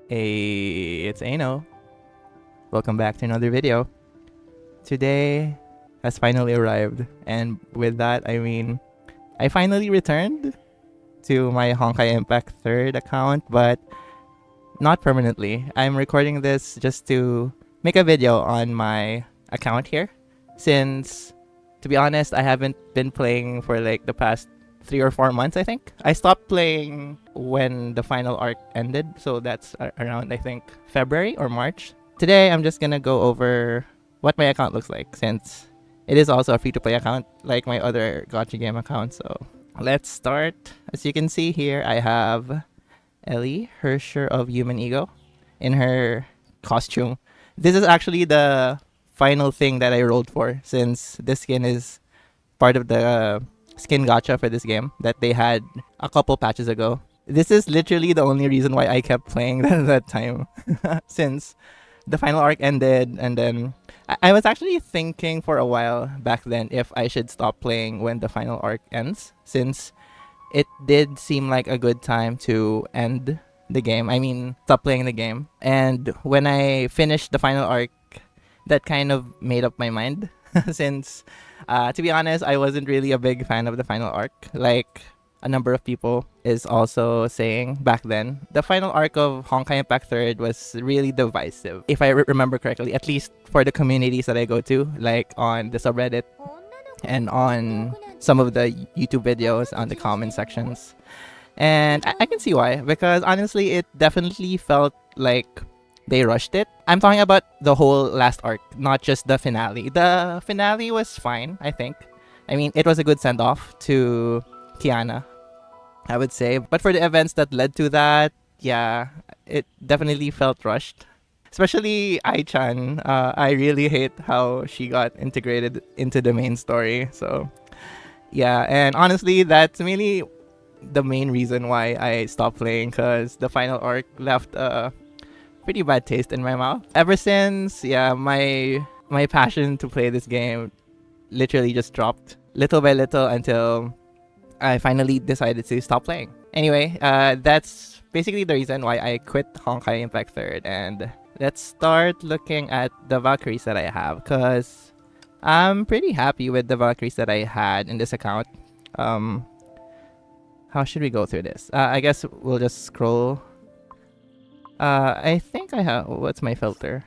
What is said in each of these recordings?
Hey, it's Ano. Welcome back to another video. Today has finally arrived, and with that, I mean, I finally returned to my Honkai Impact 3rd account, but not permanently. I'm recording this just to make a video on my account here, since, to be honest, I haven't been playing for like the past 3 or 4 months, I think. I stopped playing when the final arc ended, so that's around, I think, February or March. Today, I'm just gonna go over what my account looks like, since it is also a free-to-play account, like my other gacha game account. So let's start. As you can see here, I have Ellie, Hersher of Human Ego, in her costume. This is actually the final thing that I rolled for, since this skin is part of the skin gacha for this game that they had a couple patches ago. This is literally the only reason why I kept playing that time, since the final arc ended, and then I was actually thinking for a while back then if I should stop playing when the final arc ends, since it did seem like a good time to end the game. I mean, stop playing the game. And when I finished the final arc, that kind of made up my mind, since to be honest, I wasn't really a big fan of the final arc. Like a number of people is also saying back then, the final arc of Honkai Impact 3rd was really divisive. If I remember correctly, at least for the communities that I go to, like on the subreddit and on some of the YouTube videos on the comment sections. And I can see why, because honestly, it definitely felt like they rushed it. I'm talking about the whole last arc, not just the finale. The finale was fine, I think. I mean, it was a good send-off to Kiana, I would say. But for the events that led to that, yeah, it definitely felt rushed. Especially Ai-chan. I really hate how she got integrated into the main story. So, yeah, and honestly, that's really the main reason why I stopped playing, because the final arc left a pretty bad taste in my mouth. Ever since, yeah, my passion to play this game literally just dropped little by little until I finally decided to stop playing. Anyway, that's basically the reason why I quit Honkai Impact 3rd, and let's start looking at the Valkyries that I have, because I'm pretty happy with the Valkyries that I had in this account. How should we go through this? I guess we'll just scroll. I think I have... What's my filter?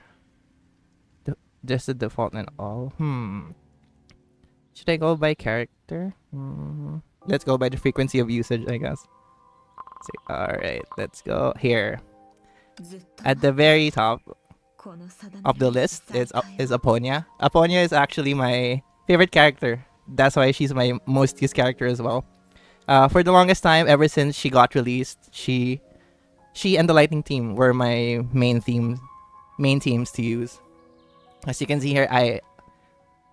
Just the default and all. Should I go by character? Let's go by the frequency of usage, I guess. Alright, let's go here. At the very top of the list is Aponia. Aponia is actually my favorite character. That's why she's my most used character as well. For the longest time, ever since she got released, she and the Lightning team were my main teams to use. As you can see here, I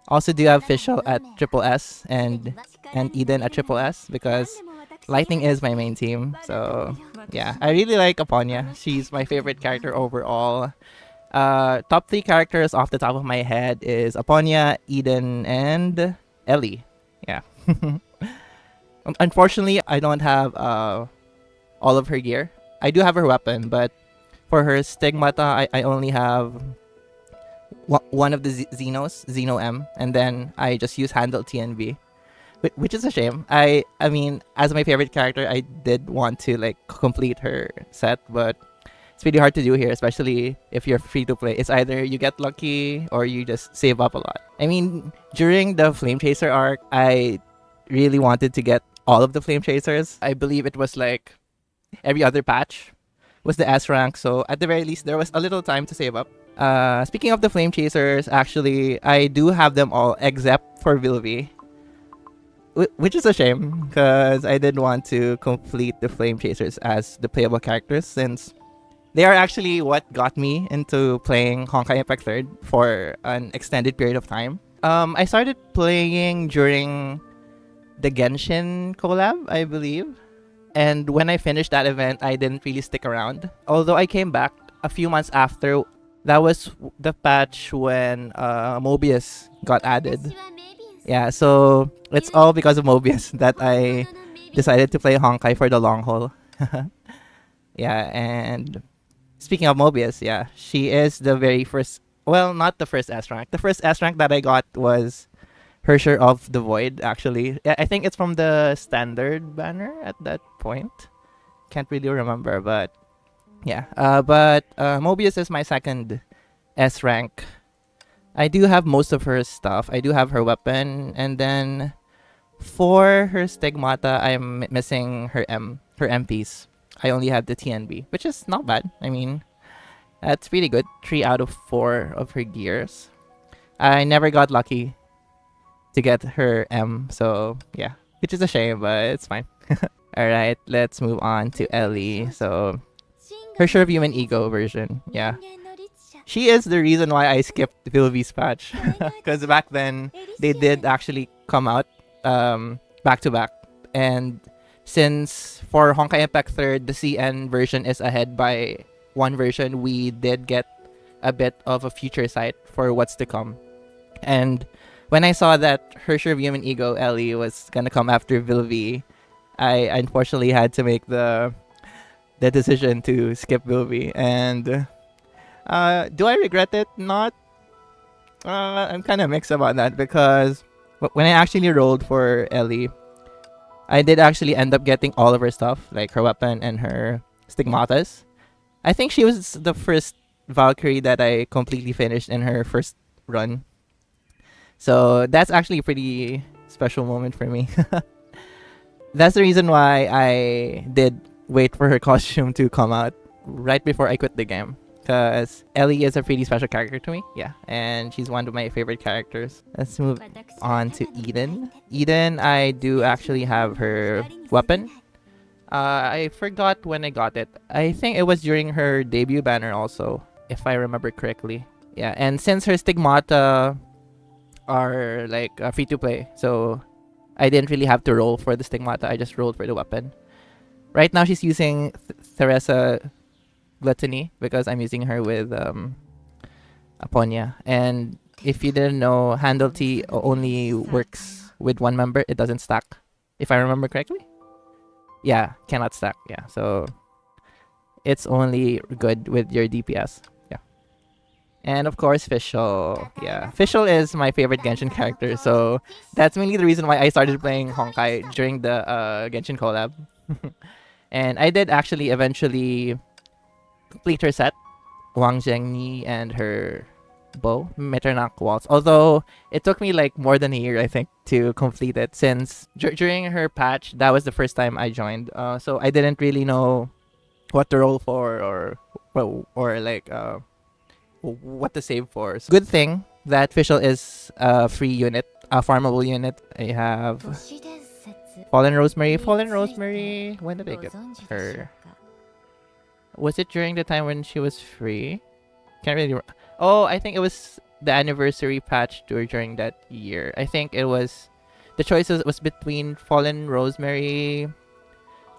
also do have Fischl at Triple S and Eden at Triple S, because Lightning is my main team. So yeah, I really like Aponia. She's my favorite character overall. Top 3 characters off the top of my head is Aponia, Eden, and Ellie. Yeah. Unfortunately, I don't have all of her gear. I do have her weapon, but for her stigmata, I only have one of the Xenos, Xeno M, and then I just use handle TNV, which is a shame. I mean, as my favorite character, I did want to like complete her set, but it's really hard to do here, especially if you're free to play. It's either you get lucky or you just save up a lot. I mean, during the Flame Chaser arc, I really wanted to get all of the Flame Chasers. I believe it was like every other patch was the S rank, so at the very least there was a little time to save up. Speaking of the Flame Chasers, actually I do have them all except for Vilvi, which is a shame, because I did want to complete the Flame Chasers as the playable characters, since they are actually what got me into playing Honkai Impact 3rd for an extended period of time. I started playing during the Genshin collab, I believe. And when I finished that event, I didn't really stick around. Although I came back a few months after. That was the patch when Mobius got added. Yeah, so it's all because of Mobius that I decided to play Honkai for the long haul. Yeah, and Speaking of Mobius, yeah, she is the very first. Well, not the first S rank. The first S rank that I got was Hersher of the Void. Actually, I think it's from the standard banner at that point. Can't really remember, but yeah. But Mobius is my second S rank. I do have most of her stuff. I do have her weapon, and then for her stigmata, I'm missing her MPs. I only have the TNB, which is not bad. I mean, that's pretty good. 3 out of 4 of her gears. I never got lucky to get her M, so yeah, which is a shame, but it's fine. All right, let's move on to Ellie. So her Sure of Human Ego version, yeah. She is the reason why I skipped Vilvi's patch, because back then they did actually come out back to back, and since for Honkai Impact 3rd the CN version is ahead by one version, we did get a bit of a future sight for what's to come. And when I saw that Hersher of Human Ego Ellie was gonna come after Vilvi, I unfortunately had to make the decision to skip Vilvi. And do I regret it? Not. I'm kind of mixed about that, because when I actually rolled for Ellie, I did actually end up getting all of her stuff, like her weapon and her stigmatas. I think she was the first Valkyrie that I completely finished in her first run. So that's actually a pretty special moment for me. That's the reason why I did wait for her costume to come out right before I quit the game. Because Ellie is a pretty special character to me. Yeah, and she's one of my favorite characters. Let's move on to Eden. Eden, I do actually have her weapon. I forgot when I got it. I think it was during her debut banner also, if I remember correctly. Yeah, and since her stigmata are like free to play, so I didn't really have to roll for the stigmata. I just rolled for the weapon. Right now she's using Theresa Gluttony, because I'm using her with Aponia. And if you didn't know, Handle T only works with one member. It doesn't stack, if I remember correctly. Yeah, cannot stack. Yeah, so it's only good with your DPS. Yeah. And of course, Fischl. Yeah, Fischl is my favorite Genshin character, so that's mainly the reason why I started playing Honkai during the Genshin collab. And I did actually eventually complete her set, Wang Zhengni and her bow, Meternak Waltz. Although it took me like more than a year, I think, to complete it, since during her patch, that was the first time I joined. So I didn't really know what to roll for, or like what to save for. So good thing that Fischl is a free unit, a farmable unit. I have Fallen Rosemary. Fallen Rosemary, when did I get her? Was it during the time when she was free? Can't really. Oh, I think it was the anniversary patch during that year. I think it was. The choices was between Fallen Rosemary,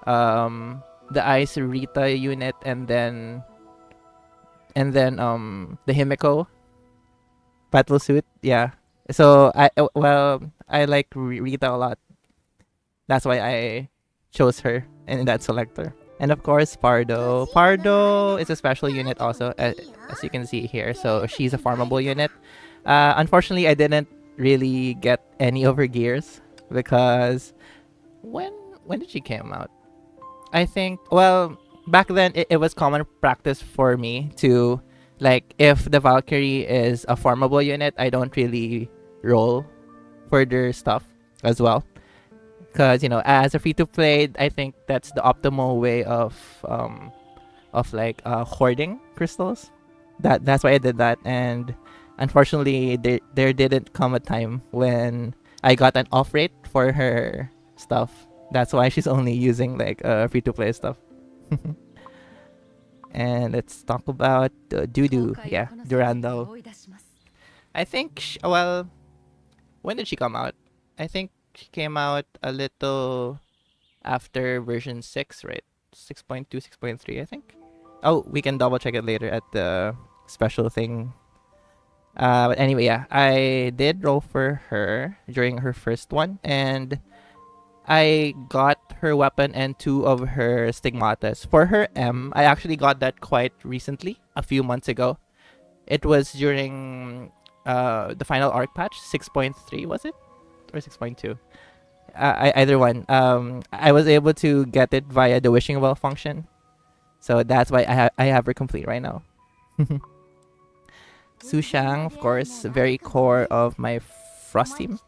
the Ice Rita unit, and then the Himiko battle suit. Yeah. So I like Rita a lot. That's why I chose her in that selector. And of course, Pardo. Pardo is a special unit also, as you can see here. So she's a farmable unit. Unfortunately, I didn't really get any of her gears, because when did she came out? I think, well, back then it was common practice for me to, like, if the Valkyrie is a farmable unit, I don't really roll for their stuff as well. Because, you know, as a free-to-play, I think that's the optimal way of like hoarding crystals. That's why I did that. And unfortunately, there didn't come a time when I got an off rate for her stuff. That's why she's only using like free-to-play stuff. And let's talk about Dudu. Yeah, Durandal. I think, well, when did she come out? I think she came out a little after version 6, right? 6.2, 6.3, I think. Oh, we can double check it later at the special thing. But anyway, yeah, I did roll for her during her first one, and I got her weapon and 2 of her stigmatas. For her M, I actually got that quite recently, a few months ago. It was during the final arc patch, 6.3 was it? Or 6.2? Either one. I was able to get it via the wishing well function. So that's why I have her complete right now. Sushang, of course, very core of my Frost team.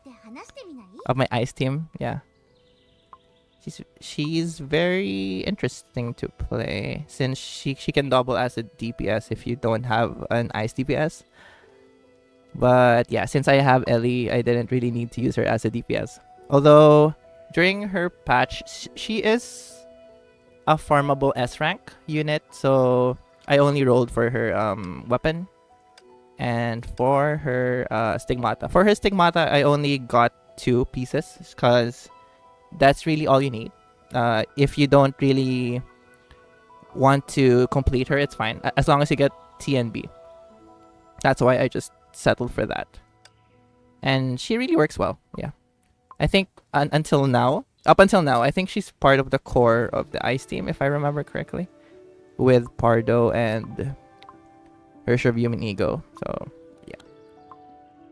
Of my Ice team, yeah. She's very interesting to play since she can double as a DPS if you don't have an Ice DPS. But yeah, since I have Ellie, I didn't really need to use her as a DPS. Although during her patch, she is a farmable S rank unit, so I only rolled for her weapon and for her stigmata. For her stigmata, I only got 2 pieces because that's really all you need. If you don't really want to complete her, it's fine as long as you get T and B. That's why I just settled for that, and she really works well. Yeah, I think up until now, I think she's part of the core of the Ice team, if I remember correctly, with Pardo and her Share of Human Ego. So yeah,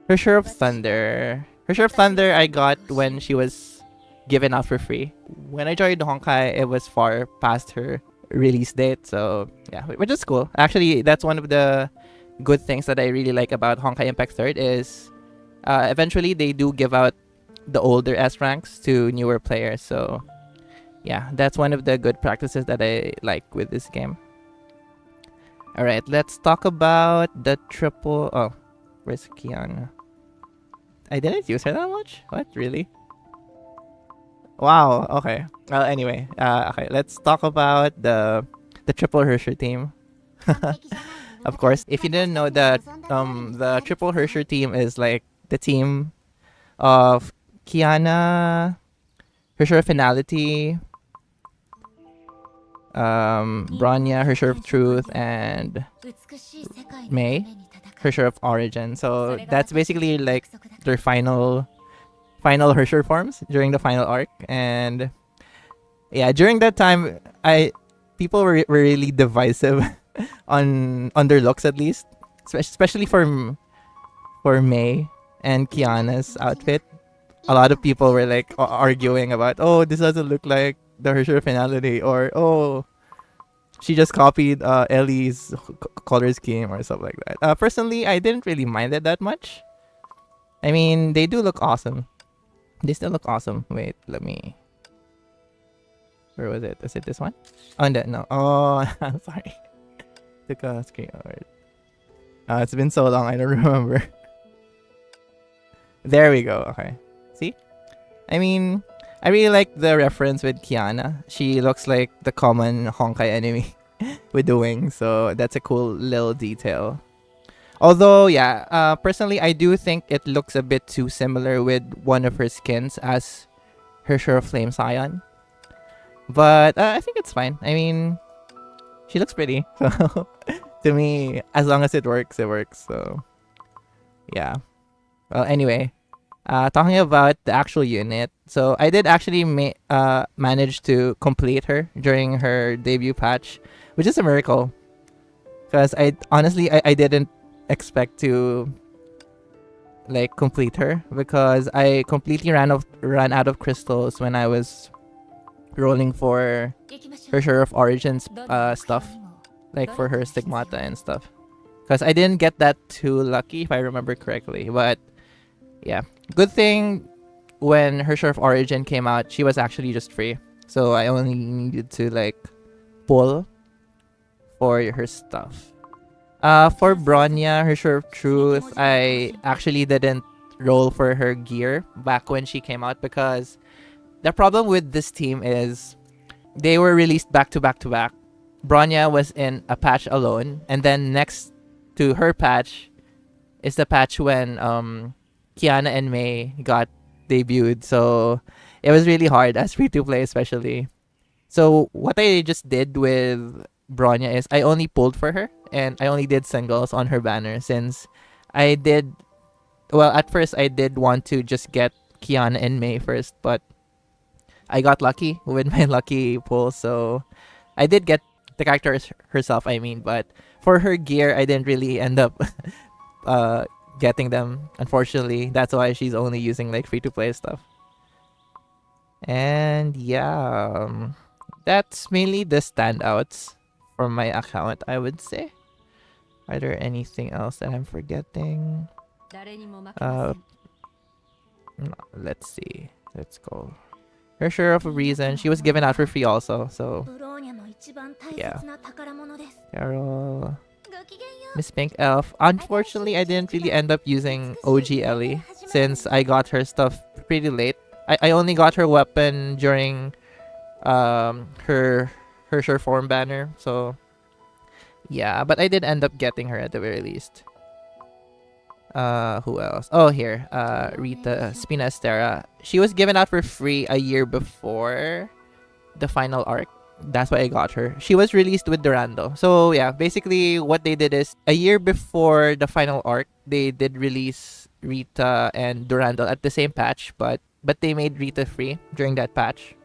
her Share of Thunder. Her Share of Thunder I got when she was given out for free. When I joined Honkai, it was far past her release date. So yeah, which is cool. Actually, that's one of the good things that I really like about Honkai Impact 3rd is eventually they do give out the older S ranks to newer players. So yeah, that's one of the good practices that I like with this game. Alright, let's talk about the triple... Oh, where's Kiana? I didn't use her that much? What? Really? Wow, okay. Well, anyway, okay, let's talk about the triple Hersher team. Of course, if you didn't know that the triple Hersher team is like the team of Kiana, Hersher of Finality, Bronya, Hersher of Truth, and May, Hersher of Origin. So that's basically like their final Hersher forms during the final arc. And yeah, during that time, people were really divisive on their looks, at least, especially for May and Kiana's outfit. A lot of people were like arguing about, oh, this doesn't look like the Hersher Finality, or oh, she just copied Ellie's color scheme or something like that. Personally, I didn't really mind it that much. I mean, they do look awesome. They still look awesome. Wait, let me... Where was it? Is it this one? Oh, no. Oh, I'm sorry. Took a screen. It's been so long, I don't remember. There we go. Okay. See? I mean, I really like the reference with Kiana. She looks like the common Honkai enemy with the wings, so that's a cool little detail. Although, yeah, personally, I do think it looks a bit too similar with one of her skins as her Share of Flame Scion. But I think it's fine. I mean, she looks pretty. So, to me, as long as it works, it works. So, yeah. Well, anyway, talking about the actual unit. So, I did actually manage to complete her during her debut patch, which is a miracle. Because honestly, I didn't expect to like complete her, because I completely ran out of crystals when I was rolling for her Share of Origins stuff, like for her stigmata and stuff, because I didn't get that too lucky, if I remember correctly. But yeah, good thing when her Share of Origin came out, she was actually just free, so I only needed to like pull for her stuff. For Bronya, her Share of Truth, I actually didn't roll for her gear back when she came out, because the problem with this team is they were released back to back to back. Bronya was in a patch alone, and then next to her patch is the patch when Kiana and May got debuted. So it was really hard as free to play, especially. So what I just did with Bronya is I only pulled for her, and I only did singles on her banner, since I did... Well, at first I did want to just get Kiana and May first, but I got lucky with my lucky pull, so I did get the character herself, I mean, but for her gear, I didn't really end up uh, getting them, unfortunately. That's why she's only using like free-to-play stuff. And yeah, that's mainly the standouts from my account, I would say. Are there anything else that I'm forgetting? No, let's see. Let's go. Her Sure of a Reason. She was given out for free also, so yeah. Carol. Miss Pink Elf. Unfortunately, I didn't really end up using OG Ellie since I got her stuff pretty late. I only got her weapon during her Sure form banner, so yeah, but I did end up getting her at the very least. Who else? Oh, here. Rita Spina Estera. She was given out for free a year before the final arc. That's why I got her. She was released with Durando. So yeah, basically what they did is a year before the final arc, they did release Rita and Durando at the same patch, but they made Rita free during that patch.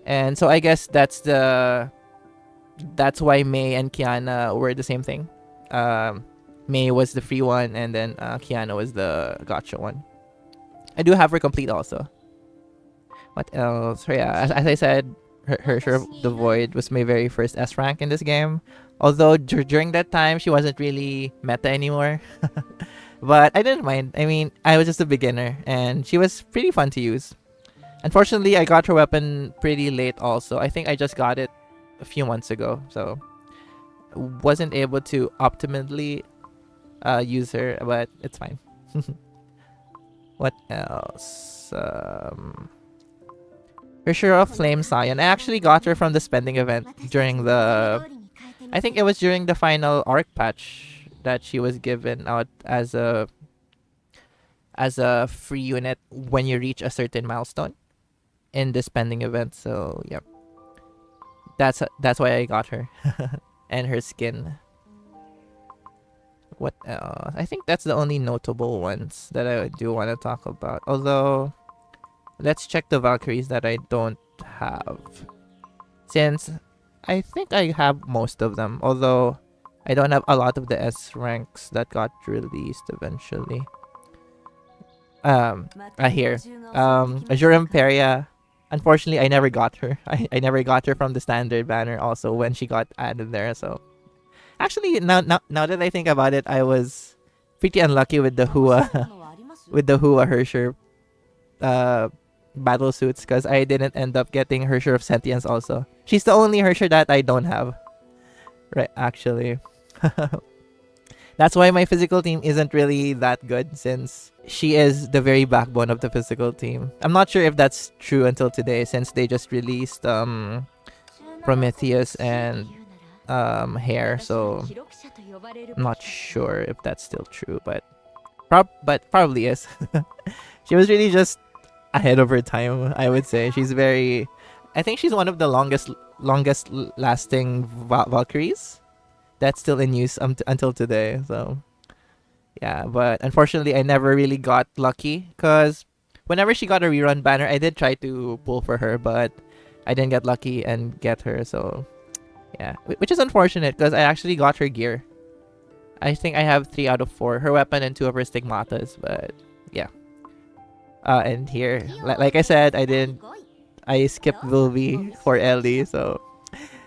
And so I guess that's why May and Kiana were the same thing. May was the free one, and then Kiana was the gacha one. I do have her complete also. What else? So yeah, as I said, her Sure of the Void was my very first S rank in this game. Although during that time, she wasn't really meta anymore. But I didn't mind. I mean, I was just a beginner, and she was pretty fun to use. Unfortunately, I got her weapon pretty late also. I think I just got it a few months ago, so wasn't able to optimally use her, but it's fine. What else? Her Sure of Flame Scion. I actually got her from the spending event during the... I think it was during the final arc patch that she was given out as a free unit when you reach a certain milestone in the spending event. So yep, that's why I got her. And her skin. What else? I think that's the only notable ones that I do want to talk about. Although, let's check the Valkyries that I don't have. Since I think I have most of them. Although, I don't have a lot of the S ranks that got released eventually. Here. Azure Imperia. Unfortunately, I never got her. I never got her from the standard banner also when she got added there, so... Actually, now that I think about it, I was pretty unlucky with the Hua, with the Hua Hersher battle suits, because I didn't end up getting Hersher of Sentience also. She's the only Hersher that I don't have. Right, actually. That's why my physical team isn't really that good, since she is the very backbone of the physical team. I'm not sure if that's true until today, since they just released Prometheus and Hair, so I'm not sure if that's still true, but probably is. She was really just ahead of her time, I would say. I think she's one of the longest lasting Valkyries that's still in use until today. So yeah, but unfortunately I never really got lucky, because whenever she got a rerun banner, I did try to pull for her, but I didn't get lucky and get her. So yeah, which is unfortunate, because I actually got her gear. I think I have 3 out of 4, her weapon and 2 of her stigmatas, but yeah. And here, like I said, I skipped Vilvi for Ellie, so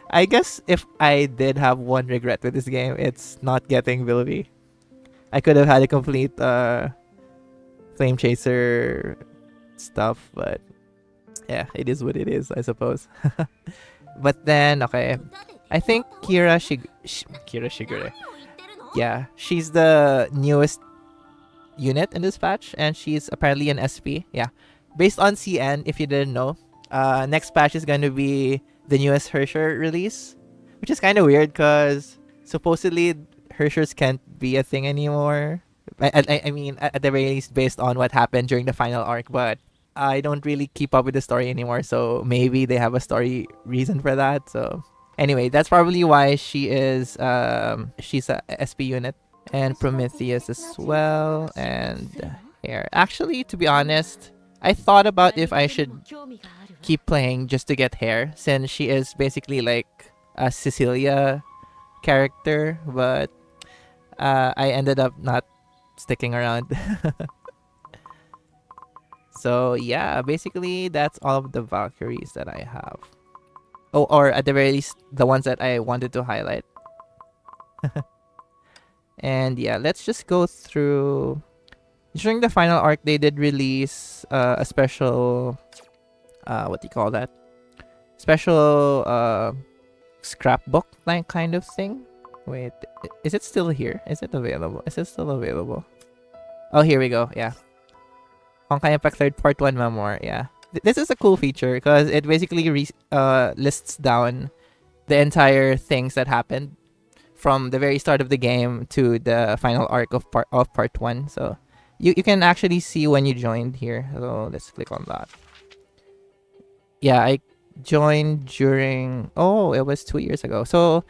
I guess if I did have one regret with this game, it's not getting Vilvi. I could have had a complete Flame Chaser stuff, but yeah, it is what it is, I suppose. But then, okay, I think Kira Shigure. Yeah, she's the newest unit in this patch, and she's apparently an SP. Yeah, based on CN, if you didn't know, next patch is going to be the newest Hersher release, which is kind of weird, because supposedly Hershers can't be a thing anymore. I mean, at the very least, based on what happened during the final arc, but I don't really keep up with the story anymore, so maybe they have a story reason for that. So anyway, that's probably why she's a SP unit. And Prometheus as well, and Hair. Actually, to be honest, I thought about if I should keep playing just to get hair, since she is basically like a Cecilia character, but I ended up not sticking around. So yeah, basically that's all of the Valkyries that I have. Oh, or at the very least, the ones that I wanted to highlight. And yeah, let's just go through. During the final arc, they did release a special, what do you call that? Special scrapbook like kind of thing. Wait, is it still here? Is it available? Is it still available? Oh, here we go. Yeah. Honkai Impact 3rd Part 1 Memoir. Yeah. This is a cool feature because it basically lists down the entire things that happened from the very start of the game to the final arc of part 1. So you can actually see when you joined here. So let's click on that. Yeah, I joined during, oh, it was 2 years ago. So,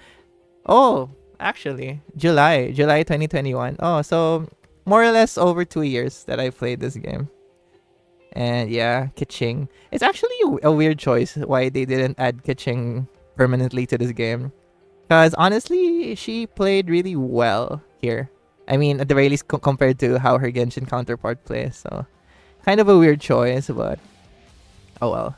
oh, actually, July 2021. Oh, so more or less over 2 years that I played this game. And yeah, Kiching. It's actually a weird choice why they didn't add Kiching permanently to this game. Because honestly, she played really well here. I mean, at the very least compared to how her Genshin counterpart plays. So, kind of a weird choice, but oh well.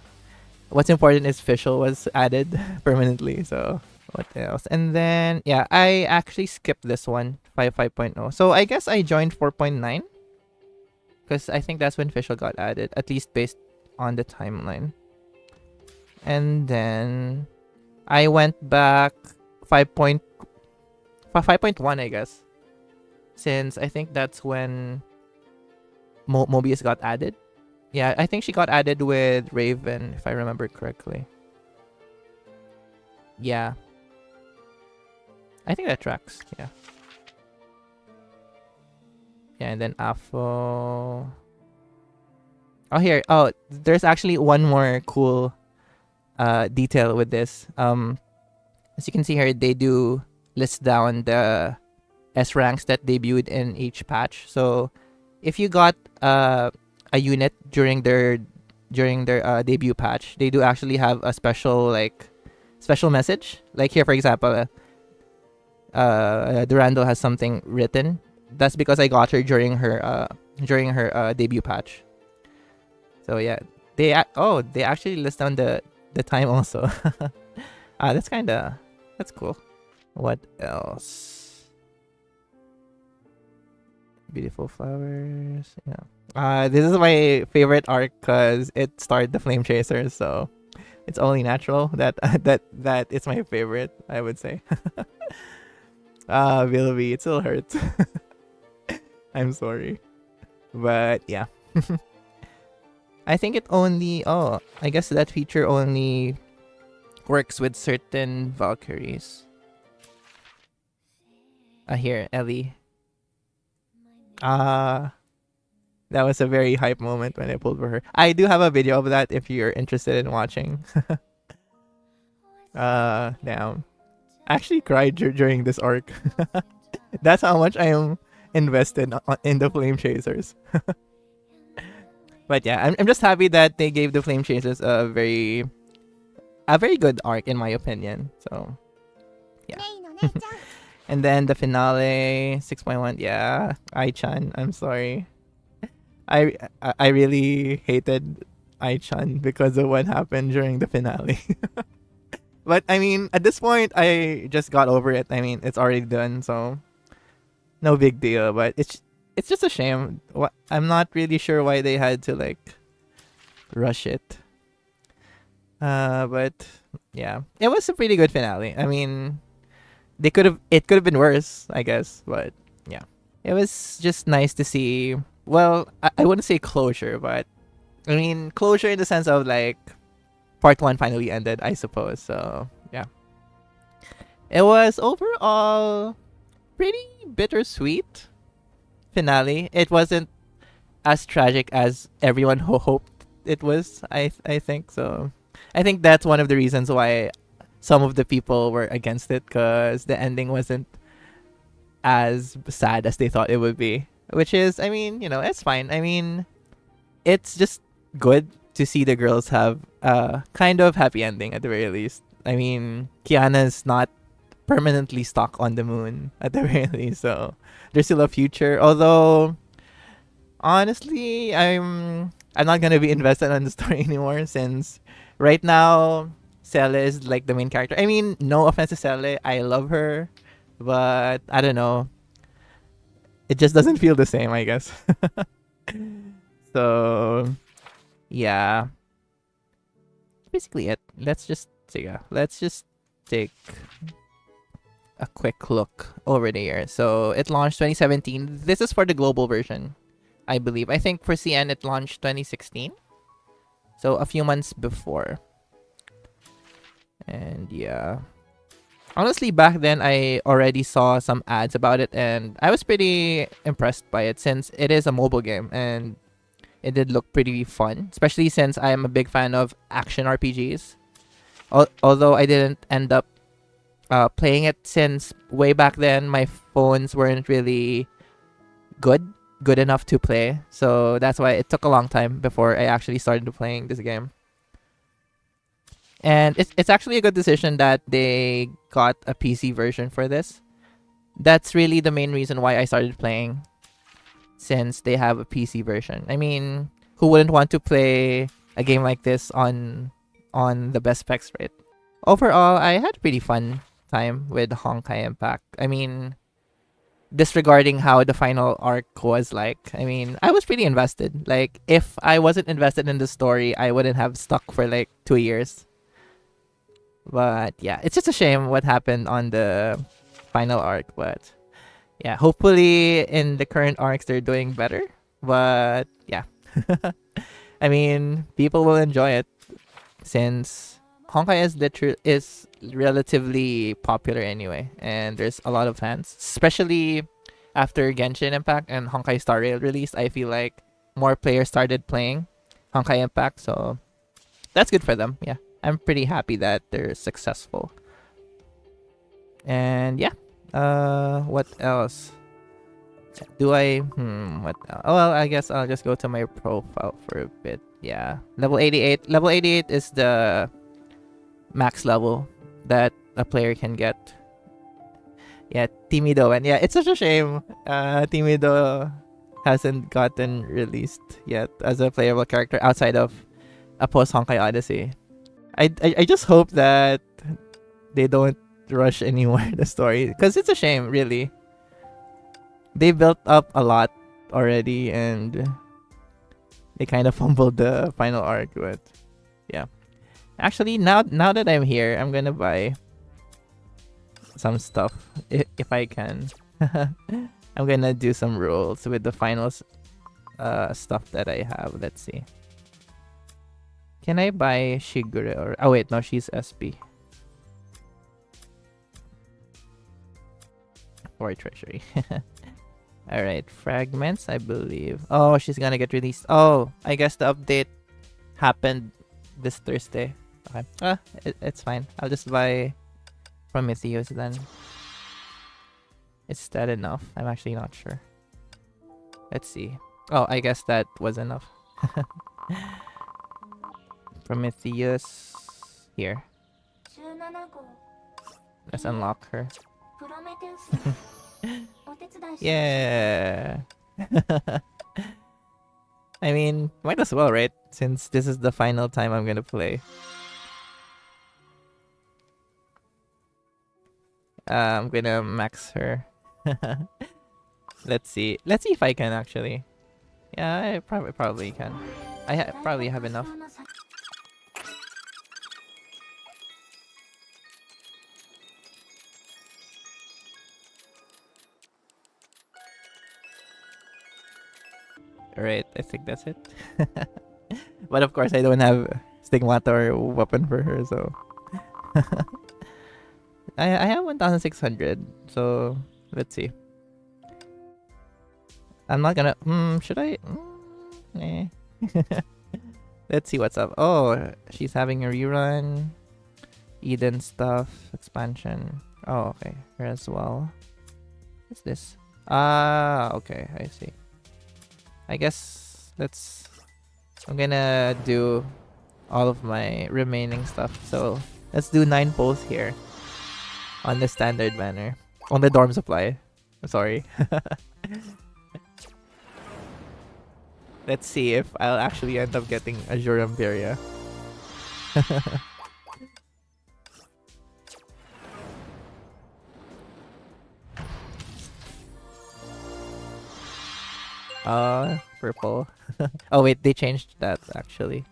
What's important is Fischl was added permanently. So, what else? And then, yeah, I actually skipped this one, 5.0. So, I guess I joined 4.9. Because I think that's when Fischl got added, at least based on the timeline. And then I went back 5.1, I guess. Since I think that's when Mobius got added. Yeah, I think she got added with Raven, if I remember correctly. Yeah. I think that tracks, yeah. Yeah, and then Afo. Oh, here. Oh, there's actually one more cool detail with this. As you can see here, they do list down the S ranks that debuted in each patch. So, if you got a unit during their debut patch, they do actually have a special message. Like here, for example, Durandal has something written. That's because I got her during her debut patch. So yeah, they actually list down the time also. That's cool. What else? Beautiful flowers. Yeah. This is my favorite arc because it started the Flame Chasers, so it's only natural that that it's my favorite, I would say. Vilby, it still hurts. I'm sorry. But yeah. I think it only... Oh, I guess that feature only works with certain Valkyries. Here, Ellie. That was a very hype moment when I pulled for her. I do have a video of that if you're interested in watching. Damn. I actually cried during this arc. That's how much I am invested in the Flame Chasers. But yeah, I'm just happy that they gave the Flame Chasers a very good arc in my opinion. So yeah. And then the finale 6.1. Yeah, Ai-chan, I'm sorry. I really hated Ai-chan because of what happened during the finale. But I mean, at this point, I just got over it. I mean, it's already done, so no big deal. But it's just a shame. I'm not really sure why they had to rush it. But yeah, it was a pretty good finale. I mean, it could have been worse, I guess. But yeah, it was just nice to see. Well, I wouldn't say closure, but I mean closure in the sense of part 1 finally ended, I suppose. So yeah, it was overall pretty bittersweet finale. It wasn't as tragic as everyone hoped it was. I think so. I think that's one of the reasons why some of the people were against it, because the ending wasn't as sad as they thought it would be. Which is, I mean, it's fine. I mean, it's just good to see the girls have a kind of happy ending at the very least. I mean, Kiana's not permanently stuck on the moon at the very least, so there's still a future. Although, honestly, I'm not gonna be invested on the story anymore since right now Cele is like the main character. I mean, no offense to Cele, I love her, but I don't know. It just doesn't feel the same, I guess. So yeah, basically it. Let's just take a quick look over the year. So it launched 2017. This is for the global version, I believe. I think for CN it launched 2016. So a few months before. And yeah. Honestly, back then I already saw some ads about it and I was pretty impressed by it since it is a mobile game and it did look pretty fun, especially since I am a big fan of action RPGs. Although I didn't end up playing it since way back then my phones weren't really good enough to play. So that's why it took a long time before I actually started playing this game. And it's actually a good decision that they got a PC version for this. That's really the main reason why I started playing, since they have a PC version. I mean, who wouldn't want to play a game like this on the best specs, right? Overall, I had a pretty fun time with Honkai Impact. I mean, disregarding how the final arc was like, I mean, I was pretty invested. Like, if I wasn't invested in the story, I wouldn't have stuck for like 2 years. But yeah, it's just a shame what happened on the final arc. But yeah, hopefully in the current arcs they're doing better. But yeah, I mean, people will enjoy it since Honkai is relatively popular anyway, and there's a lot of fans, especially after Genshin Impact and Honkai Star Rail released. I feel like more players started playing Honkai Impact, so that's good for them. Yeah, I'm pretty happy that they're successful. And yeah, what else? Do I what oh well, I guess I'll just go to my profile for a bit. Yeah, level 88. Level 88 is the max level that a player can get. Yeah, Timido, and yeah, it's such a shame Timido hasn't gotten released yet as a playable character outside of a post Honkai Odyssey. I just hope that they don't rush anymore the story, because it's a shame, really. They built up a lot already and they kind of fumbled the final arc. But yeah, actually, now that I'm here, I'm gonna buy some stuff if I can. I'm gonna do some rolls with the final stuff that I have. Let's see. Can I buy Shigure or... Oh wait, no, she's SP. For treasury. Alright, fragments, I believe. Oh, she's gonna get released. Oh, I guess the update happened this Thursday. Okay. It's fine. I'll just buy Prometheus then. Is that enough? I'm actually not sure. Let's see. Oh, I guess that was enough. Prometheus. Here. Let's unlock her. Yeah. I mean, might as well, right? Since this is the final time I'm gonna play. I'm gonna max her. Let's see. Let's see if I can actually. Yeah, I probably can. I probably have enough. Alright, I think that's it. But of course, I don't have Stigmata or weapon for her, so... I have 1,600, so let's see. I'm not gonna... should I? Eh. Let's see what's up. Oh, she's having a rerun. Eden stuff, expansion. Oh, okay. Her as well. What's this? Ah, okay. I see. I guess let's I'm gonna do all of my remaining stuff. So let's do 9 pulls here on the standard banner. On the dorm supply. Sorry. Let's see if I'll actually end up getting Azure Imperia. Purple. Oh wait, they changed that actually.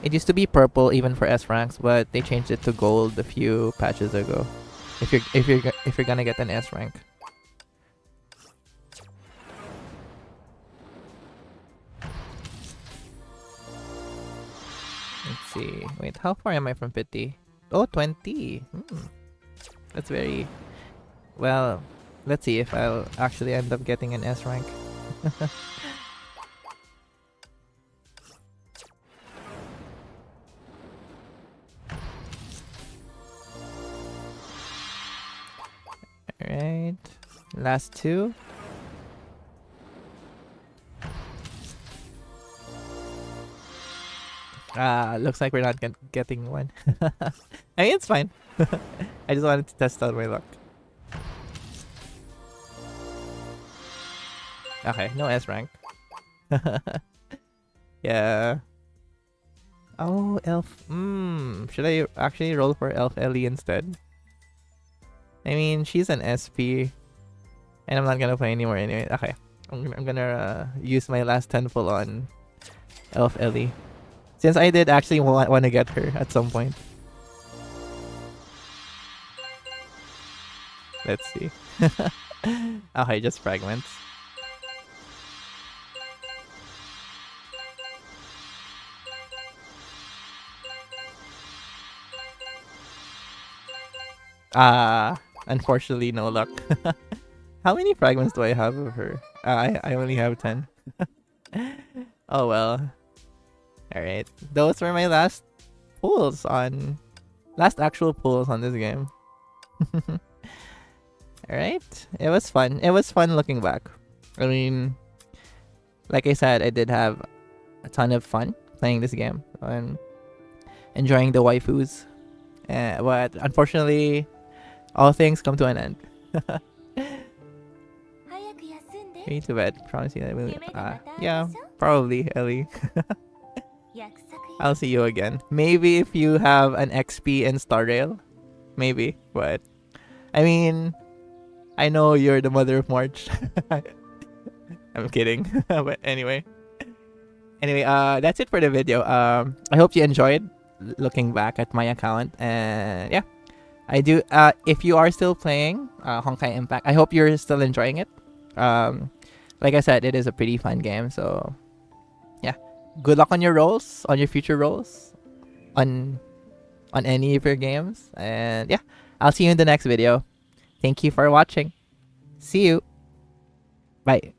It used to be purple even for S ranks, but they changed it to gold a few patches ago. If you're gonna get an S rank. Let's see. Wait, how far am I from 50? Oh, 20. That's very... Well, let's see if I'll actually end up getting an S rank. Alright. Last 2. Looks like we're not getting one. I mean, it's fine. I just wanted to test out my luck. Okay, no S rank. Yeah. Oh, Elf. Should I actually roll for Elf Ellie instead? I mean, she's an SP. And I'm not gonna play anymore anyway. Okay. I'm gonna use my last 10 full on Elf Ellie. Since I did actually want to get her at some point. Let's see. Okay, just fragments. Unfortunately, no luck. How many fragments do I have of her? I only have 10. Oh well. Alright. Those were my last pulls on... Last actual pulls on this game. Alright. It was fun. It was fun looking back. I mean... Like I said, I did have a ton of fun playing this game. And enjoying the waifus. But unfortunately, all things come to an end. Way too bad. Promise you that will... yeah, probably, Ellie. I'll see you again. Maybe if you have an XP in Star Rail. Maybe, but... I mean... I know you're the mother of March. I'm kidding. But anyway. Anyway, that's it for the video. I hope you enjoyed looking back at my account. And yeah. I do... if you are still playing Honkai Impact, I hope you're still enjoying it. Like I said, it is a pretty fun game, so... Yeah. Good luck on your rolls, on your future rolls, on any of your games, and yeah, I'll see you in the next video. Thank you for watching. See you. Bye.